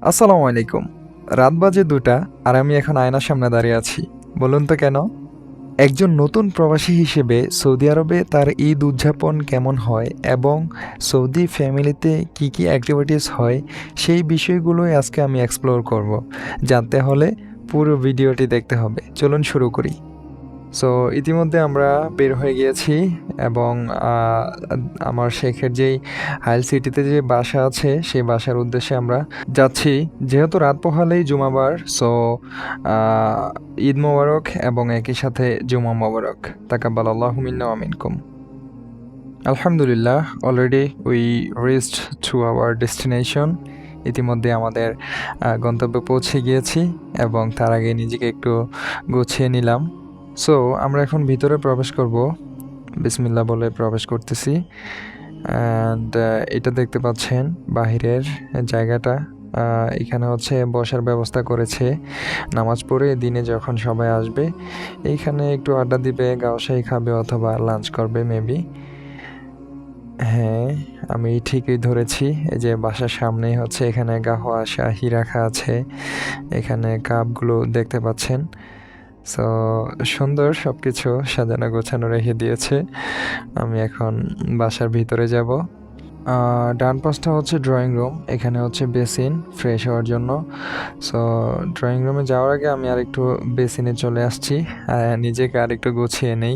আসসালামু আলাইকুম। রাত বাজে ২টা আর আমি এখন আয়নার সামনে দাঁড়িয়ে আছি। বলুন তো কেন? একজন নতুন প্রবাসী হিসেবে সৌদি আরবে তার ঈদ উদযাপন কেমন হয় এবং সৌদি ফ্যামিলিতে কী অ্যাক্টিভিটিস হয় সেই বিষয়গুলোই আজকে আমি এক্সপ্লোর করব। জানতে হলে পুরো ভিডিওটি দেখতে হবে। চলুন শুরু করি। সো ইতিমধ্যে আমরা বের হয়ে গিয়েছি এবং আমার শেখের যেই হাইল সিটিতে যে বাসা আছে সেই বাসার উদ্দেশ্যে আমরা যাচ্ছি। যেহেতু রাত পোহালেই জুমাবার, সো ঈদ মোবারক এবং একই সাথে জুমা মোবারক। তাকাব্বালাল্লাহু মিন্না ওয়া মিনকুম। আলহামদুলিল্লাহ, already we reached to our destination. ইতিমধ্যে আমাদের গন্তব্যে পৌঁছে গিয়েছি এবং তার আগে নিজেকে একটু গুছিয়ে নিলাম। সো আমরা এখন ভিতরে প্রবেশ করব। বিসমিল্লাহ বলে প্রবেশ করতেছি। অ্যান্ড এটা দেখতে পাচ্ছেন বাহিরের জায়গাটা। এখানে হচ্ছে বসার ব্যবস্থা করেছে। নামাজ পড়ে দিনে যখন সবাই আসবে এইখানে একটু আড্ডা দিবে, গাওশাই খাবে অথবা লাঞ্চ করবে মেবি। হ্যাঁ, আমি ঠিকই ধরেছি। এই যে বাসার সামনেই হচ্ছে এখানে গাহওয়া শাহি রাখা আছে। এখানে কাপগুলো দেখতে পাচ্ছেন। সো সুন্দর সবকিছু সাজানো গোছানো রেখে দিয়েছে। আমি এখন বাসার ভিতরে যাব। ডান পাশটা হচ্ছে ড্রয়িং রুম। এখানে হচ্ছে বেসিন ফ্রেশ হওয়ার জন্য। সো ড্রয়িং রুমে যাওয়ার আগে আমি আরেকটু বেসিনে চলে আসছি। নিজেকে আরেকটু গুছিয়ে নেই।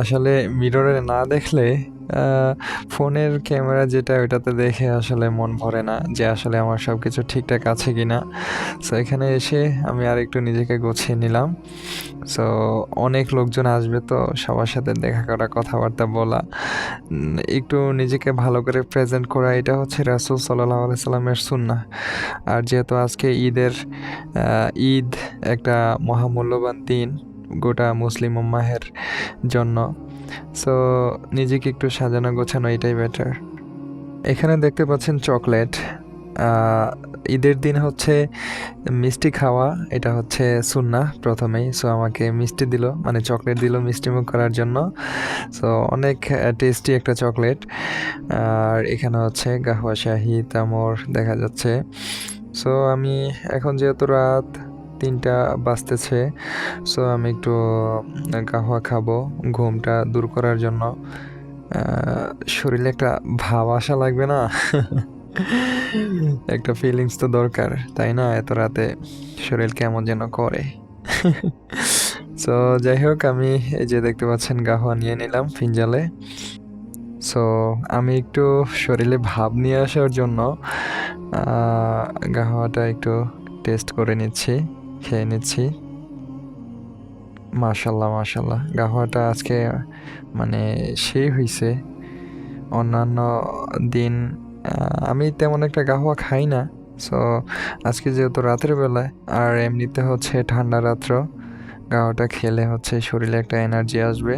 আসলে মিররে না দেখলে ফোনের ক্যামেরা যেটা ওইটাতে দেখে আসলে মন ভরে না যে আসলে আমার সব কিছু ঠিকঠাক আছে কিনা। সো এখানে এসে আমি আরেকটু নিজেকে গুছিয়ে নিলাম। সো অনেক লোকজন আসবে, তো সবার সাথে দেখা করা, কথাবার্তা বলা, একটু নিজেকে ভালো করে প্রেজেন্ট করা, এটা হচ্ছে রাসূল সাল্লাল্লাহু আলাইহি সাল্লামের সুন্নাহ। আর যেহেতু আজকে ঈদ একটা মহামূল্যবান দিন গোটা মুসলিম উম্মাহের জন্য, সো নিজেকে একটু সাজানো গোছানো এটাই বেটার। এখানে দেখতে পাচ্ছেন চকলেট। ঈদের দিন হচ্ছে মিষ্টি খাওয়া, এটা হচ্ছে সুন্নাহ প্রথমেই। সো আমাকে মিষ্টি দিল, মানে চকলেট দিল মিষ্টিমুখ করার জন্য। সো অনেক টেস্টি একটা চকলেট। আর এখানে হচ্ছে গাহওয়া শাহি তামর দেখা যাচ্ছে। সো আমি এখন যেহেতু রাত ৩টা বাজতেছে, সো আমি একটু গাহওয়া খাবো ঘুমটা দূর করার জন্য। শরীরে একটা ভাব আসা লাগবে না? একটা ফিলিংস তো দরকার, তাই না? এত রাতে শরীর কেমন যেন করে। সো যাই হোক, আমি এই যে দেখতে পাচ্ছেন গাহওয়া নিয়ে নিলাম ফিনজালে। সো আমি একটু শরীরে ভাব নিয়ে আসার জন্য আ গাহওয়াটা একটু টেস্ট করে নিচ্ছি, খেয়ে নিচ্ছি। মাশাআল্লাহ, মাশাআল্লাহ। গাহওয়াটা আজকে মানে সেই হইছে। অন্যান্য দিন আ আমি তেমন একটা গাহওয়া খাই না। সো আজকে যেহেতু রাতের বেলায় আর এমনিতে হচ্ছে ঠান্ডা রাত্র, গাহওয়াটা খেলে হচ্ছে শরীরে একটা এনার্জি আসবে।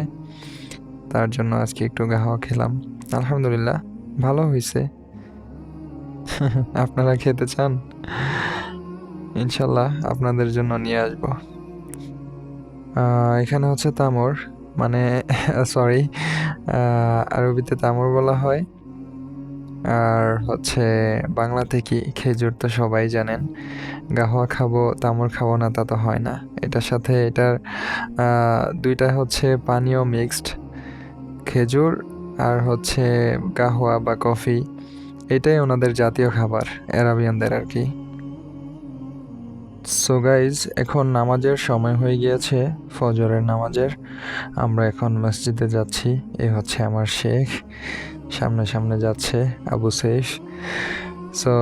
তার জন্য আজকে একটু গাহওয়া খেলাম। আলহামদুলিল্লাহ, ভালো হইছে। আপনারা খেতে চান? ইনশাল্লাহ আপনাদের জন্য নিয়ে আসবো। এখানে হচ্ছে তামর, মানে সরি, আরবিতে তামর বলা হয়। আর হচ্ছে বাংলাতে কি খেজুর তো সবাই জানেন। গাহওয়া খাবো, তামর খাবো না তা তো হয় না। এটার সাথে এটার ২ টা হচ্ছে পানীয় মিক্সড। খেজুর আর হচ্ছে গাহওয়া বা কফি, এটাই ওনাদের জাতীয় খাবার, অ্যারাবিয়ানদের আরকি। সো গাইজ, এখন নামাজের সময় হয়ে গিয়েছে, ফজরের নামাজের। আমরা এখন মসজিদে যাচ্ছি। এই হচ্ছে আমার শেখ, সামনে সামনে যাচ্ছে আবু সেফ। সো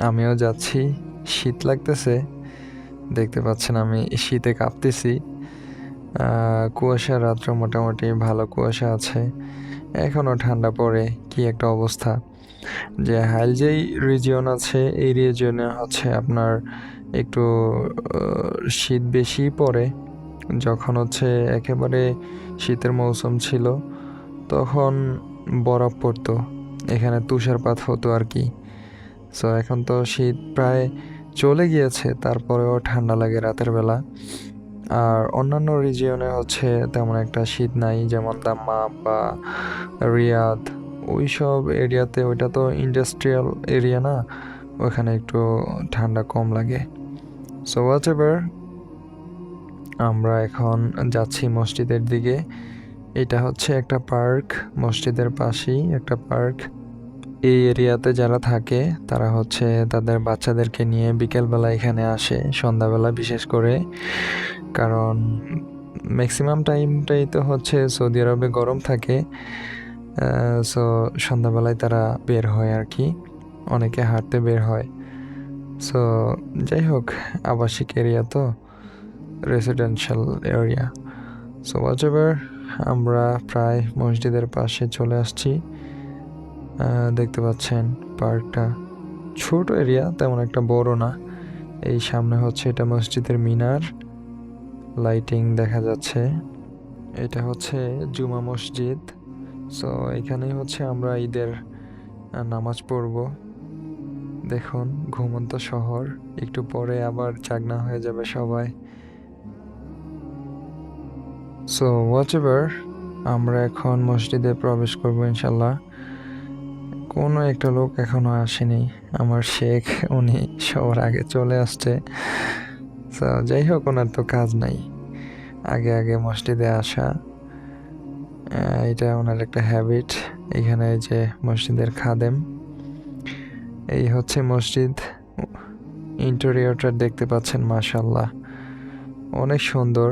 আমিও যাচ্ছি। শীত লাগতেছে, দেখতে পাচ্ছেন আমি শীতে কাঁপতেছি। কুয়াশা, রাত্র মোটামুটি ভালো কুয়াশা আছে। এখনও ঠান্ডা পড়ে, কি একটা অবস্থা। যে হাইল যেই রিজিয়ন আছে এই রিজিয়নে হচ্ছে আপনার একটু শীত বেশি পড়ে। যখন হচ্ছে একেবারে শীতের মৌসুম ছিল তখন বরফ পড়তো, এখানে তুষারপাত হতো আর কি। সো এখন তো শীত প্রায় চলে গিয়েছে, তারপরেও ঠান্ডা লাগে রাতের বেলা। আর অন্যান্য রিজিয়নে হচ্ছে তেমন একটা শীত নাই, যেমন দাম্মাম বা রিয়াদ, ওই সব এরিয়াতে, ওইটা তো ইন্ডাস্ট্রিয়াল এরিয়া না, ওখানে একটু ঠান্ডা কম লাগে। সো হোয়াট এভার, আমরা এখন যাচ্ছি মসজিদের দিকে। এটা হচ্ছে একটা পার্ক, মসজিদের পাশেই একটা পার্ক। এই এরিয়াতে যারা থাকে তারা হচ্ছে তাদের বাচ্চাদেরকে নিয়ে বিকেলবেলা এখানে আসে, সন্ধ্যাবেলা বিশেষ করে। কারণ ম্যাক্সিমাম টাইমটাই তো হচ্ছে সৌদি আরবে গরম থাকে। সো সন্ধ্যাবেলায় তারা বের হয় আর কি, অনেকে হাঁটতে বের হয়। সো যাই হোক, আবাসিক এরিয়া তো, residential area. So what ever, আমরা প্রায় মসজিদের পাশে চলে আসছি। দেখতে পাচ্ছেন পার্কটা ছোট এরিয়া, তেমন একটা বড় না। এই সামনে হচ্ছে এটা মসজিদের মিনার, লাইটিং দেখা যাচ্ছে। এটা হচ্ছে জুমা মসজিদ। সো এখানেই হচ্ছে আমরা ঈদের নামাজ পড়ব। দেখুন ঘুমন্ত শহর, একটু পরে আবার জাগনা হয়ে যাবে সবাই। সো হোয়াট এভার, আমরা এখন মসজিদে প্রবেশ করবো ইনশাল্লাহ। কোনো একটা লোক এখনো আসেনি, আমার শেখ, উনি সবার আগে চলে আসছে। তো যাই হোক, ওনার তো কাজ নাই, আগে আগে মসজিদে আসা, এটা ওনার একটা হ্যাবিট। এখানে যে মসজিদের খাদেম, এই হচ্ছে মসজিদ। ইন্টেরিয়রটা দেখতে পাচ্ছেন, মাশাল্লাহ অনেক সুন্দর।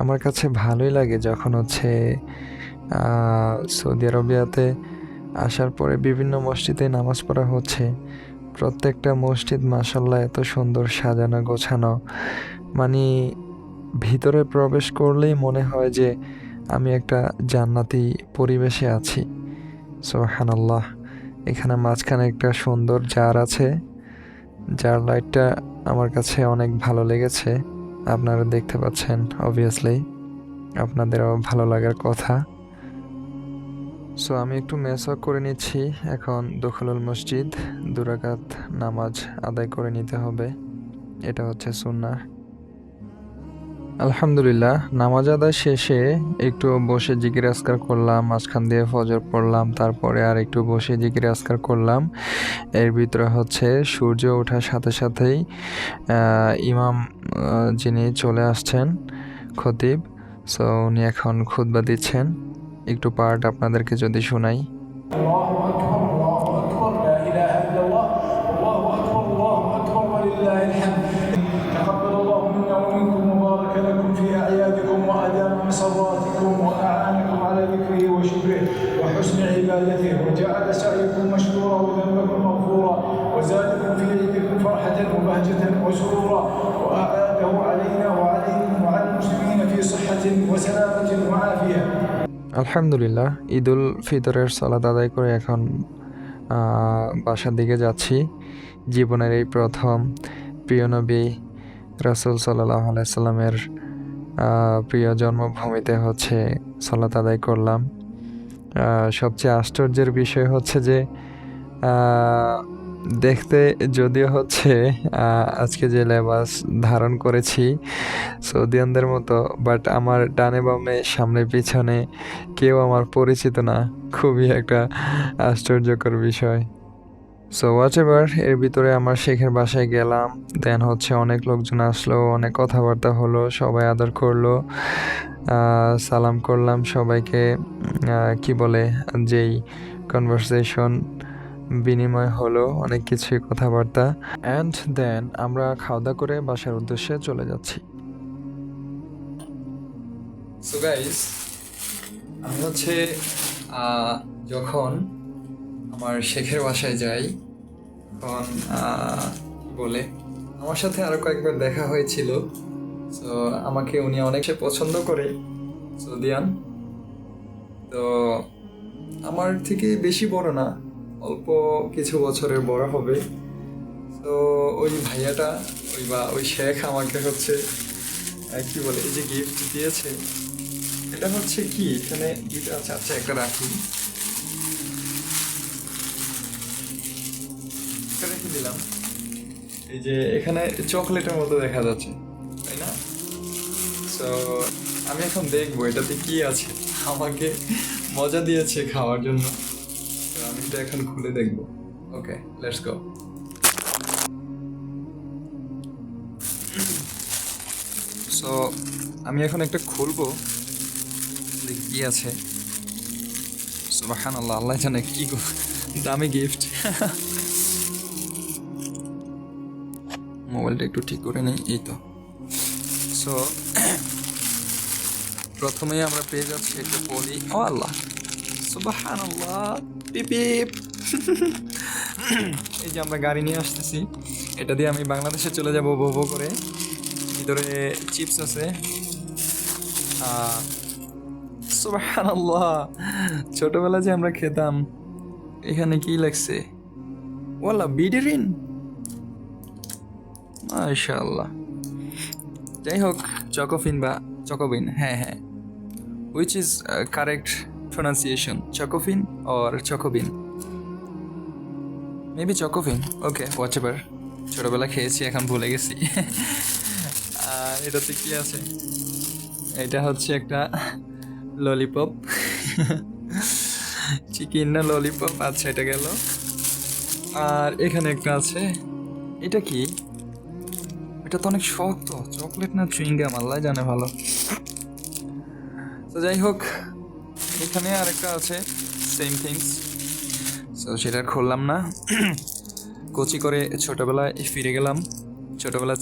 আমার কাছে ভালোই লাগে যখন হচ্ছে সৌদি আরবিয়াতে আসার পরে বিভিন্ন মসজিদে নামাজ পড়া হচ্ছে। প্রত্যেকটা মসজিদ মাশাল্লাহ এত সুন্দর সাজানো গোছানো, মানে ভিতরে প্রবেশ করলেই মনে হয় যে আমি একটা জান্নাতি পরিবেশে আছি। সুবহানাল্লাহ। এখানে মাঝখানে একটা সুন্দর জার আছে, জার লাইটটা আমার কাছে অনেক ভালো লেগেছে। আপনারা দেখতে পাচ্ছেন, অবভিয়াসলি আপনাদেরও ভালো লাগার কথা। সো আমি একটু মেসওয়াক করে নিচ্ছি। এখন দখলুল মসজিদ 2 রাকাত নামাজ আদায় করে নিতে হবে, এটা হচ্ছে সুন্নাহ। আলহামদুলিল্লাহ, নামাজ আদায় শেষে একটু বসে জিকির আজকার করলাম, মাঝখান দিয়ে ফজর পড়লাম, তারপরে আর একটু বসে জিকির আজকার করলাম। এর ভিতরে হচ্ছে সূর্য ওঠার সাথে সাথেই ইমাম যিনি চলে আসছেন, খতিব। সো উনি এখন খুতবা দিচ্ছেন, একটু পার্ট আপনাদেরকে যদি শোনাই। صلاتكم وأعانكم على ذكره وشكره وحسن عبادته وجعل سعيكم مشكورا وذنبكم مغفورا وزادكم في عيدكم فرحة وبهجة وسرورا وأعاده علينا وعليكم وعلى المسلمين في صحة وسلامة وعافية। আলহামদুলিল্লাহ, ঈদুল ফিতরের সালাত আদায় করে এখন বাসার দিকে যাচ্ছি। জীবনের এই প্রথম প্রিয় নবী রাসূল সাল্লাল্লাহু আলাইহি সাল্লামের প্রিয় জন্মভূমিতে হচ্ছে সালাত আদায় করলাম। সবচেয়ে আশ্চর্যের বিষয় হচ্ছে যে দেখতে যদিও হচ্ছে আজকে যে লেবাস ধারণ করেছি সৌদিয়ানদের মতো, বাট আমার ডানে বামে সামনে পিছনে কেউ আমার পরিচিত না, খুবই একটা আশ্চর্যকর বিষয়। সো হোয়াট এভার, এর ভিতরে আমার শেখের বাসায় গেলাম, দেন হচ্ছে অনেক লোকজন আসলো, অনেক কথাবার্তা হলো, সবাই আদর করলো, সালাম করলাম সবাইকে। কি বলে, যেই কনভারসেশন বিনিময় হলো, অনেক কিছুই কথাবার্তা। অ্যান্ড দেন আমরা খাওয়া দাওয়া করে বাসার উদ্দেশ্যে চলে যাচ্ছি। সো গাইস, আমি হচ্ছে যখন আমার শেখের বাসায় যাই তখন বলে আমার সাথে আরও কয়েকবার দেখা হয়েছিল। সো আমাকে উনি অনেক পছন্দ করে, সৌদিয়ান। তো আমার থেকে বেশি বড় না, অল্প কিছু বছরের বড় হবে। তো ওই ভাইয়াটা, ওই শেখ আমাকে হচ্ছে কি বলে, এই যে গিফট দিয়েছে, এটা হচ্ছে কি, এখানে আচ্ছা একটা রাখি, রেখে দিলাম। এই যে এখানে চকলেটের মতো দেখা যাচ্ছে, তাই না? সো আমি এখন দেখবো এটাতে কি আছে, আমাকে মজা দিয়েছে খাওয়ার জন্য। এটা এখন খুলে দেখবো। ওকে, লেটস গো। সো আমি এখন একটা খুলবো, দেখি কি আছে। সুবহানাল্লাহ, আল্লাহ জানে কি দামি গিফট। মোবাইলটা একটু ঠিক করে নেই, এই তো। সো প্রথমেই আমরা পেয়ে যাচ্ছি একটা পলি। ও আল্লাহ, সুবহানাল্লাহ, পিপ পিপ। এই যে আমরা গাড়ি নিয়ে আসতেছি, এটা দিয়ে আমি বাংলাদেশে চলে যাব বো বো করে। ভিতরে চিপস আছে। সুবহানাল্লাহ, ছোটবেলা যে আমরা খেতাম। এখানে কি লাগছে? ওয়াল্লাহ, বিডেরিন। মাশাআল্লাহ। যাই হোক, চকোফিন বা চকোবিন, হ্যাঁ হ্যাঁ, উইচ ইজ কারেক্ট প্রনাউন্সিয়েশন, চকোফিন অর চকোবিন? মেবি চকোফিন। Okay, whatever. ছোটবেলা খেয়েছি, এখন ভুলে গেছি। আর এটাতে কি আছে? এটা হচ্ছে একটা ললিপপ। চিকেন না ললিপপ? আচ্ছা, এটা গেল। আর এখানে একটা আছে, এটা কি? এটা তো অনেক শক্ত, চকলেট না চুইংগাম, আল্লাহ জানে ভালো। তো যাই হোক, এখানে আরেকটা আছে, সেম থিংস। সো সেটা খুললাম না। কচি করে ছোটবেলায় ফিরে গেলাম, ছোটবেলার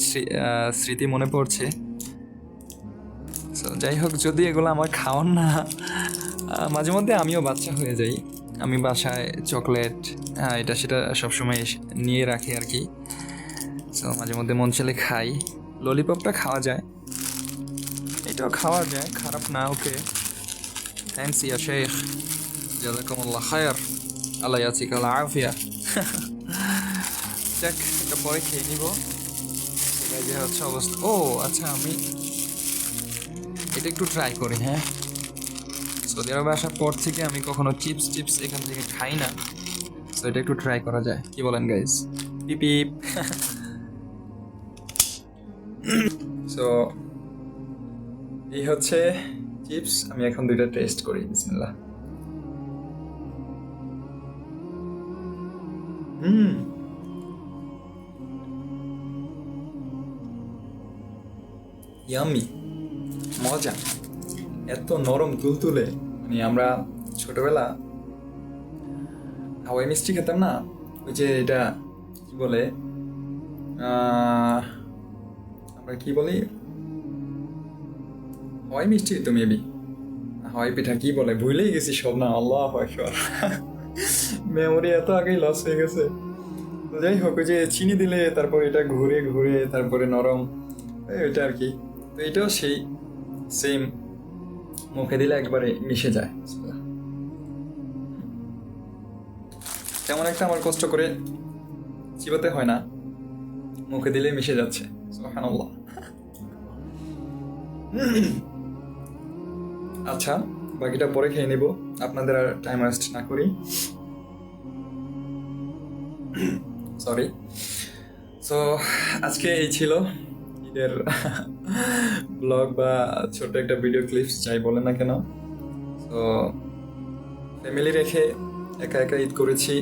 স্মৃতি মনে পড়ছে। সো যাই হোক, যদি এগুলো আমার খাওয়ান না, মাঝে মধ্যে আমিও বাচ্চা হয়ে যাই। আমি বাসায় চকলেট এটা সেটা সবসময় নিয়ে রাখি আর কি। সো মাঝে মধ্যে মন চাইলে খাই। ললিপপটা খাওয়া যায়, এটাও খাওয়া যায়, খারাপ না। ওকে, থ্যাংকস ইয়া শেখ, জাযাকুমুল্লাহ খায়র, আল্লাহ ইয়াতিকা আল আফিয়া। যাক, এটা পরে খেয়ে নিব। এটাই যে হচ্ছে অবস্থা। ও আচ্ছা, আমি এটা একটু ট্রাই করি। হ্যাঁ, সৌদি আরবে আসার পর থেকে আমি কখনো চিপস এখান থেকে খাই না। সো এটা একটু ট্রাই করা যায়, কি বলেন গাইস? পিপ পিপ। সো এই হচ্ছে চিপস। আমি এখন দুইটা টেস্ট করি। বিসমিল্লাহ। ইয়াম্মি, মজা, এত নরম তুলতুলে। মানে আমরা ছোটবেলা হাওয়াই মিষ্টি খেতাম না, ওই যে এটা কি বলে, আমরা কি বলি, হাওয়াই মিষ্টি তো মেবি, হাওয়াই পিঠা কি বলে ভুলেই গেছি সব না। আল্লাহ আকবার, মেমোরি এত আগেই লস হয়ে গেছে। তো যাই হোক, ওই যে চিনি দিলে তারপর এটা ঘুরে ঘুরে তারপরে নরম, ওইটা আর কি। তো এটাও সেই সেম, মুখে দিলে একবারে মিশে যায়। তেমন একটা আমার কষ্ট করে চিবাতে হয় না, মুখে দিলে মিশে যাচ্ছে। সুবহানাল্লাহ। আচ্ছা, বাকিটা পরে খেয়ে নিব, আপনাদের আর টাইম ওয়েস্ট না করি। সরি। সো আজকে এই ছিল ঈদের ব্লগ বা ছোট একটা ভিডিও ক্লিপস, যাই বলে না কেন। তো ফ্যামিলি রেখে একা একা ঈদ করেছি,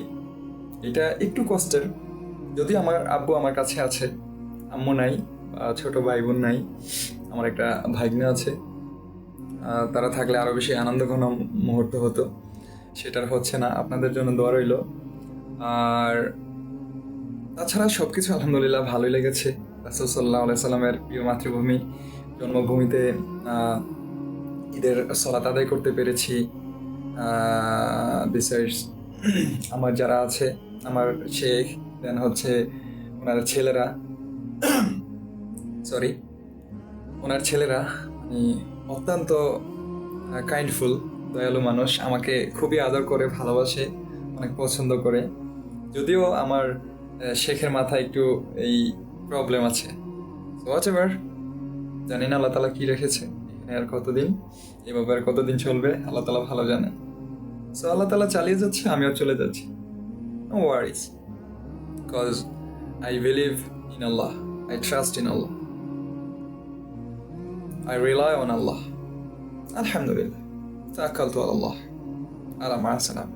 এটা একটু কষ্টের। যদি আমার আব্বু আমার কাছে আছে, আম্মু নাই, ছোট ভাই বোন নাই, আমার একটা ভাগ্নে আছে, তারা থাকলে আরও বেশি আনন্দঘন মুহূর্ত হতো। সেটার হচ্ছে না, আপনাদের জন্য দোয়া রইল। আর তাছাড়া সব কিছু আলহামদুলিল্লাহ ভালোই লেগেছে। রাসূল সাল্লাল্লাহু আলাইহি সাল্লামের প্রিয় মাতৃভূমি জন্মভূমিতে ঈদের সালাত আদায় করতে পেরেছি। বিসাইডস আমার যারা আছে, আমার শেখ, দেন হচ্ছে ওনার ছেলেরা, ওনার ছেলেরা অত্যন্ত কাইন্ডফুল, দয়ালু মানুষ, আমাকে খুবই আদর করে, ভালোবাসে, অনেক পছন্দ করে। যদিও আমার শেখের মাথায় একটু এই প্রবলেম আছে, হোয়াট এভার, জানি না আল্লাহ তালা কি রেখেছে এখানে, আর কতদিন এভাবে, আর কতদিন চলবে আল্লাহ তালা ভালো জানে। সো আল্লাহ তালা চালিয়ে যাচ্ছে, আমিও চলে যাচ্ছি, no worries, because I believe in Allah, I trust in Allah, I rely on Allah. Alhamdulillah. Tawakkaltu ala Allah. Ala ma'a salam.